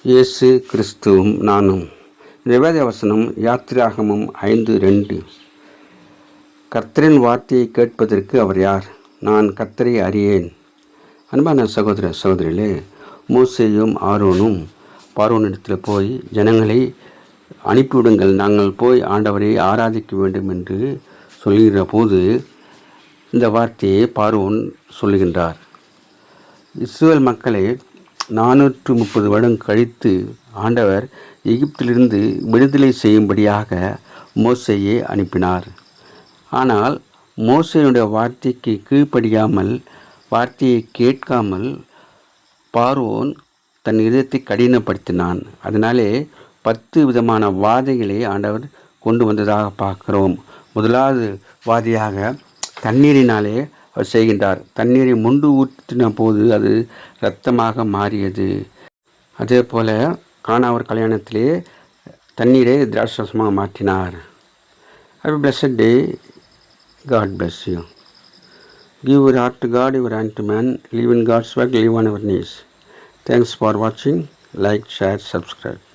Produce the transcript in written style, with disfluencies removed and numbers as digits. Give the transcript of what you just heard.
இயேசு கிறிஸ்துவும் நானும். வேத வசனம் யாத்திராகமம் 5:2. கர்த்தரின் வார்த்தையை கேட்பதற்கு அவர் யார்? நான் கர்த்தரை அறியேன். அன்பான சகோதர சகோதரிகளே, மோசேயும் ஆரோனும் பார்வோனிடத்தில் போய் ஜனங்களை அனுப்பிவிடுங்கள், நாங்கள் போய் ஆண்டவரை ஆராதிக்க வேண்டும் என்று சொல்கிற போது இந்த வார்த்தையை பார்வோன் சொல்லுகின்றார். இஸ்ரவேல் மக்களை 430 வருடம் கழித்து ஆண்டவர் எகிப்திலிருந்து விடுதலை செய்யும்படியாக மோசேயை அனுப்பினார். ஆனால் மோசேயுடைய வார்த்தைக்கு கீழ்ப்படியாமல், வார்த்தையை கேட்காமல் பார்வோன் தன் இதயத்தை கடினப்படுத்தினான். அதனாலே 10 விதமான வாதைகளை ஆண்டவர் கொண்டு வந்ததாக பார்க்கிறோம். முதலாவது வாதியாக தண்ணீரினாலே அவர் செய்கின்றார். தண்ணீரை முண்டு ஊற்றின போது அது இரத்தமாக மாறியது. அதே போல் கானாவர் கல்யாணத்திலே தண்ணீரை திராட்சரசமாக மாற்றினார். Have a blessed day. God bless you. Give your heart to God, your hand to man. Live in God's work, live on our knees. Thanks for watching. Like, share, subscribe.